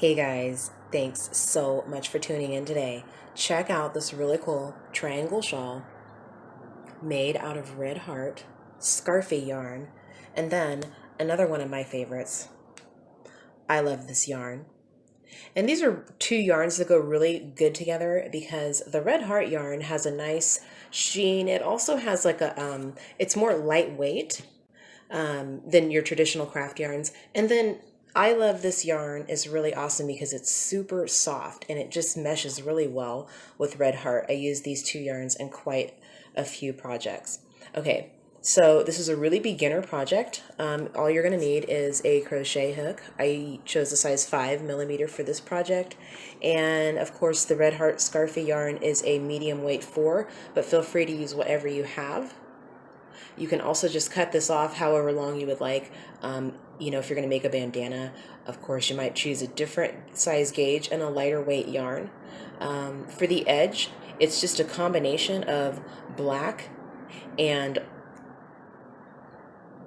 Hey guys, thanks so much for tuning in today. Check out this really cool triangle shawl made out of red heart, Scarfie yarn, and then another one of my favorites. I love this yarn. And these are two yarns that go really good together because the red heart yarn has a nice sheen. It also has like it's more lightweight than your traditional craft yarns. And then I love this yarn is really awesome because it's super soft and it just meshes really well with red heart. I use these two yarns in quite a few projects. Okay, so this is a really beginner project. All you're going to need is a crochet hook. I chose a size 5mm for this project. And of course the red heart Scarfie yarn is a medium weight 4, but feel free to use whatever you have. You can also just cut this off however long you would like. If you're going to make a bandana, of course, you might choose a different size gauge and a lighter weight yarn. For the edge, it's just a combination of black and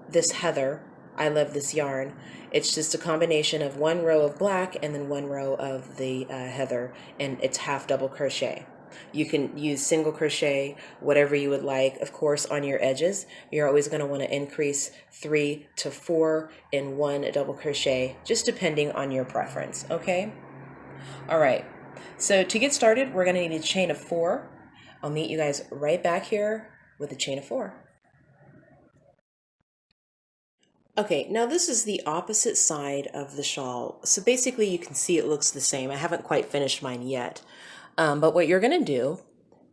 this heather. I love this yarn. It's just a combination of one row of black and then one row of the heather, and it's half double crochet. You can use single crochet, whatever you would like. Of course, on your edges, you're always going to want to increase 3 to 4 in one double crochet, just depending on your preference, okay? All right, so to get started, we're going to need a chain of 4. I'll meet you guys right back here with a chain of 4. Okay, now this is the opposite side of the shawl. So basically you can see it looks the same. I haven't quite finished mine yet. But what you're going to do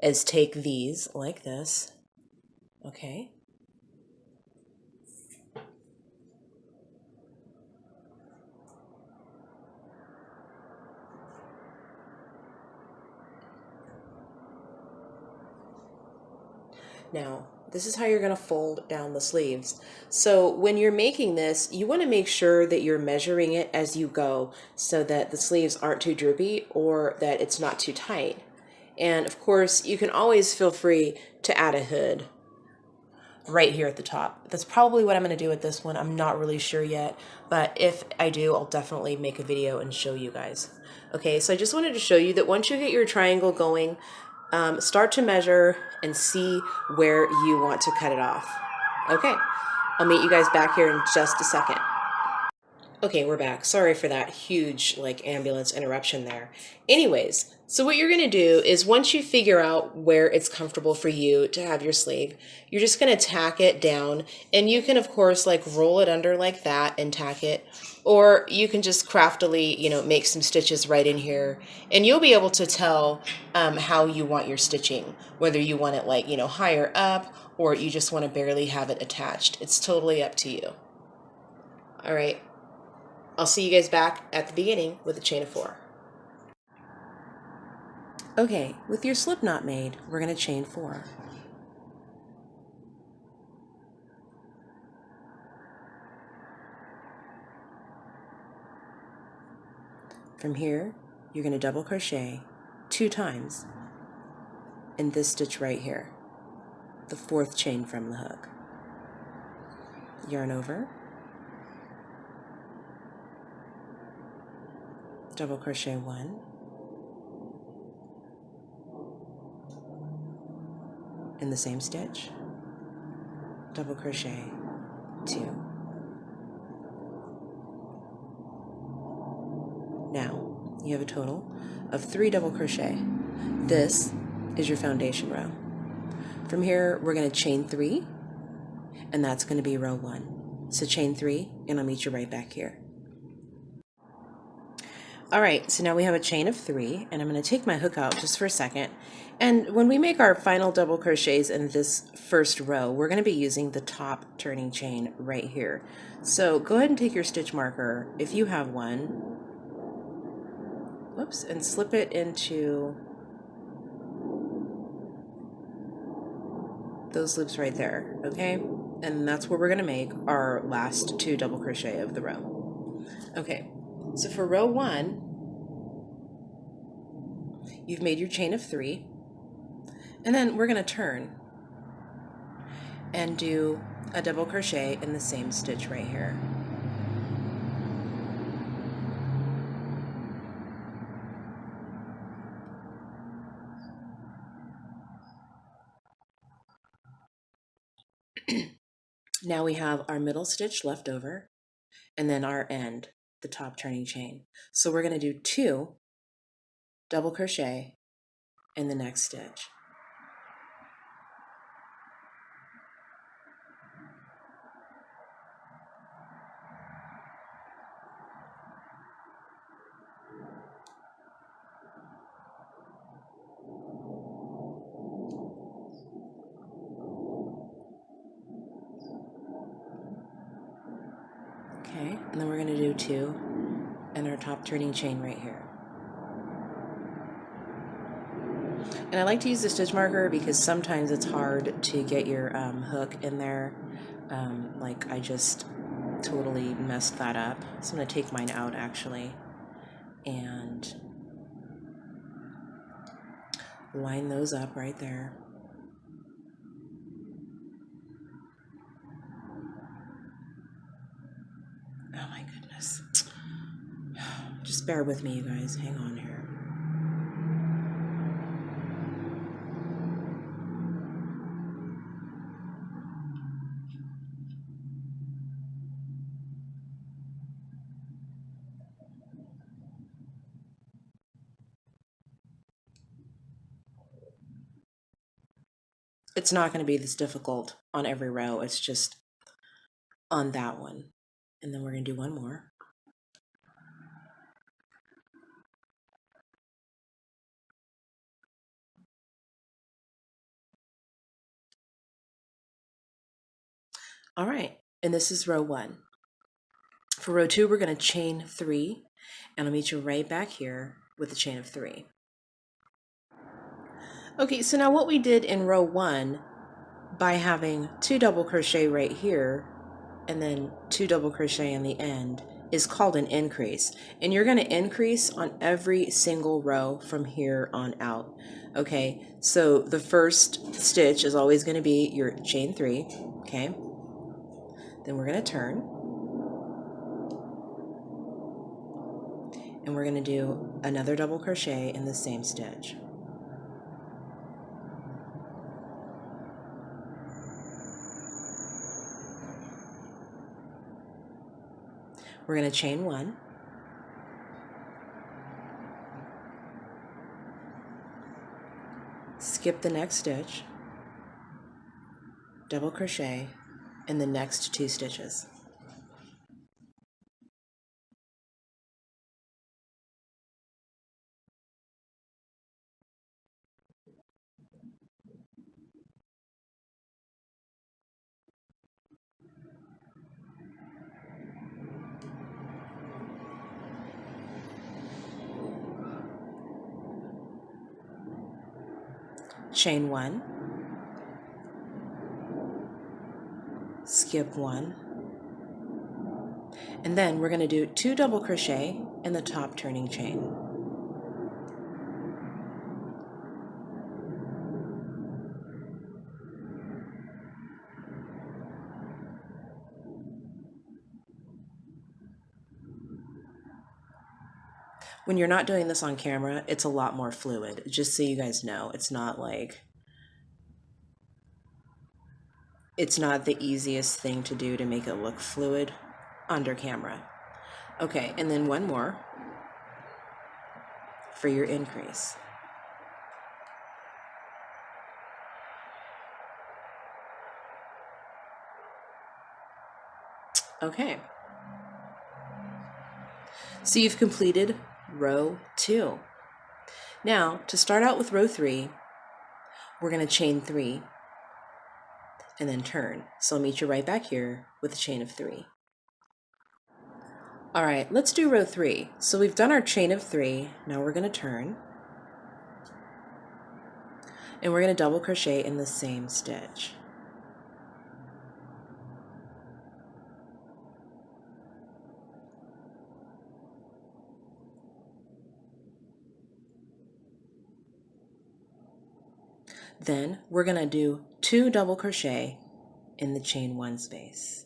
is take these like this, okay? Now, this is how you're going to fold down the sleeves. So when you're making this, you want to make sure that you're measuring it as you go so that the sleeves aren't too droopy or that it's not too tight. And of course, you can always feel free to add a hood right here at the top. That's probably what I'm going to do with this one. I'm not really sure yet, but if I do, I'll definitely make a video and show you guys. Okay, so I just wanted to show you that once you get your triangle going, start to measure and see where you want to cut it off. Okay, I'll meet you guys back here in just a second. Okay, we're back. Sorry for that huge ambulance interruption there. Anyways, so what you're going to do is once you figure out where it's comfortable for you to have your sleeve, you're just going to tack it down, and you can of course roll it under like that and tack it, or you can just craftily, make some stitches right in here, and you'll be able to tell how you want your stitching, whether you want it higher up or you just want to barely have it attached. It's totally up to you. All right. I'll see you guys back at the beginning with a chain of 4. Okay, with your slip knot made, we're going to chain 4. From here, you're going to double crochet 2 times in this stitch right here, the 4th chain from the hook. Yarn over, double crochet 1, in the same stitch, double crochet 2. Now you have a total of 3 double crochet. This is your foundation row. From here we're going to chain 3, and that's going to be row 1. So chain 3, and I'll meet you right back here. All right, so now we have a chain of 3, and I'm going to take my hook out just for a second. And when we make our final double crochets in this first row, we're going to be using the top turning chain right here. So go ahead and take your stitch marker, if you have one, whoops, and slip it into those loops right there, okay? And that's where we're going to make our last 2 double crochet of the row. Okay, so for row 1, you've made your chain of 3, and then we're going to turn and do a double crochet in the same stitch right here. Now we have our middle stitch left over, and then our end, the top turning chain. So we're going to do 2 double crochet in the next stitch. Okay, and then we're going to do 2 in our top turning chain right here. And I like to use the stitch marker because sometimes it's hard to get your hook in there. Like I just totally messed that up. So I'm going to take mine out actually and line those up right there. Oh my goodness. Just bear with me, you guys. Hang on here. It's not going to be this difficult on every row. It's just on that one. And then we're going to do one more. All right, and this is row 1. For row 2, we're going to chain 3, and I'll meet you right back here with a chain of 3. Okay, so now what we did in row 1 by having 2 double crochet right here and then 2 double crochet in the end is called an increase, and you're going to increase on every single row from here on out. Okay, so the first stitch is always going to be your chain 3. Okay, then we're going to turn and we're going to do another double crochet in the same stitch. We're going to chain 1, skip the next stitch, double crochet in the next 2 stitches. Chain 1, skip 1, and then we're going to do 2 double crochet in the top turning chain. When you're not doing this on camera, it's a lot more fluid, just so you guys know. It's not the easiest thing to do to make it look fluid under camera. Okay, and then one more for your increase. Okay, so you've completed row 2. Now, to start out with row 3, we're going to chain 3 and then turn. So I'll meet you right back here with a chain of 3. All right, let's do row 3. So we've done our chain of 3. Now we're going to turn and we're going to double crochet in the same stitch. Then we're going to do 2 double crochet in the chain 1 space.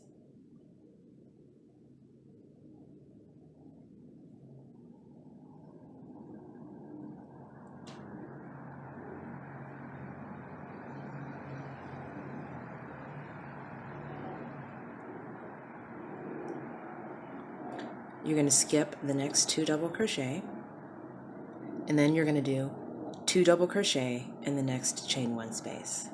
you're going to skip the next 2 double crochet, and then you're going to do 2 double crochet in the next chain 1 space.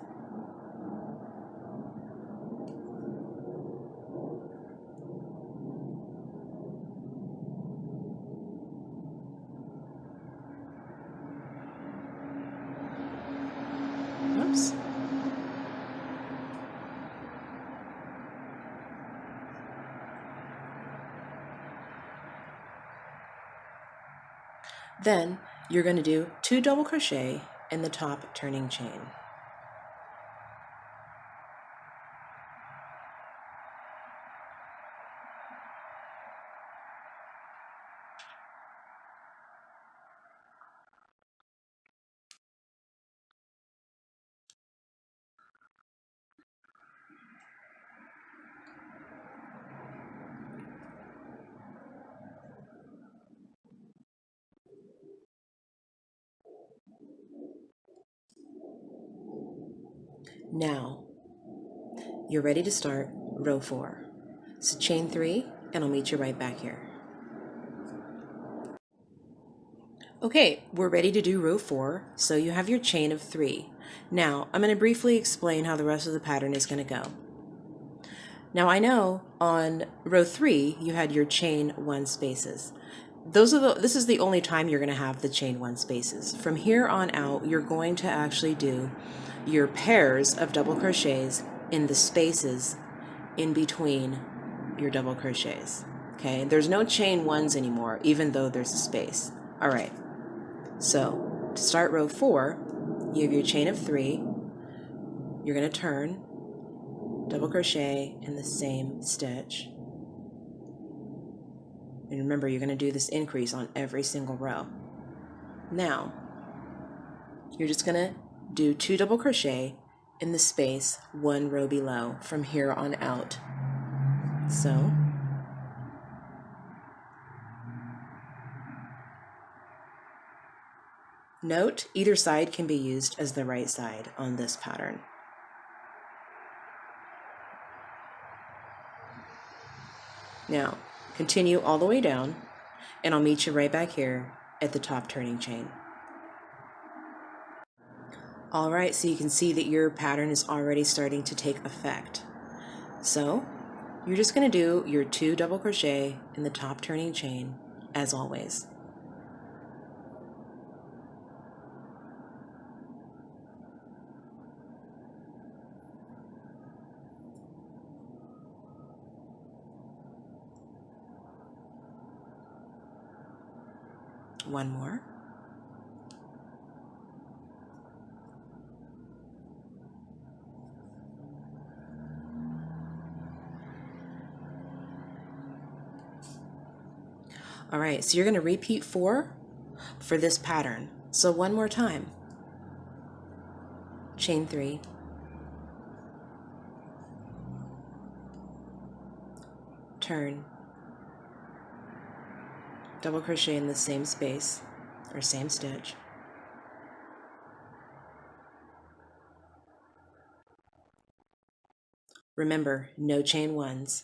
Oops. Then you're going to do 2 double crochet in the top turning chain. Now, you're ready to start row 4. So chain 3, and I'll meet you right back here. Okay, we're ready to do row 4, so you have your chain of 3. Now, I'm going to briefly explain how the rest of the pattern is going to go. Now, I know on row 3, you had your chain 1 spaces. This is the only time you're going to have the chain 1 spaces. From here on out, you're going to actually do your pairs of double crochets in the spaces in between your double crochets. Okay, there's no chain 1s anymore, even though there's a space. All right, so to start row 4, you have your chain of 3. You're going to turn, double crochet in the same stitch. And remember, you're going to do this increase on every single row. Now, you're just going to do 2 double crochet in the space 1 row below from here on out. So, note, either side can be used as the right side on this pattern. Now, continue all the way down, and I'll meet you right back here at the top turning chain. All right, so you can see that your pattern is already starting to take effect. So, you're just going to do your 2 double crochet in the top turning chain, as always. One more. All right, so you're going to repeat 4 for this pattern. So one more time. Chain 3. Turn. Double crochet in the same space or same stitch. Remember, no chain 1s.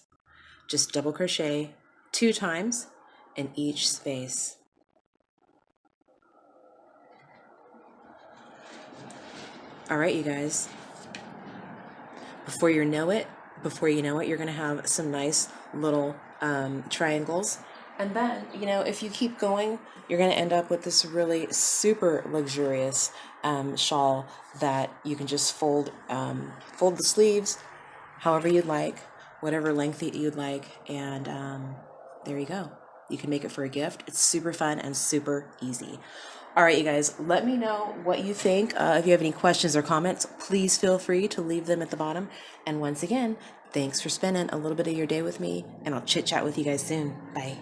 Just double crochet 2 times in each space. All right, you guys. Before you know it, you're going to have some nice little triangles. And then, if you keep going, you're going to end up with this really super luxurious shawl that you can just fold the sleeves however you'd like, whatever length you'd like, and there you go. You can make it for a gift. It's super fun and super easy. All right, you guys, let me know what you think. If you have any questions or comments, please feel free to leave them at the bottom. And once again, thanks for spending a little bit of your day with me, and I'll chit chat with you guys soon. Bye.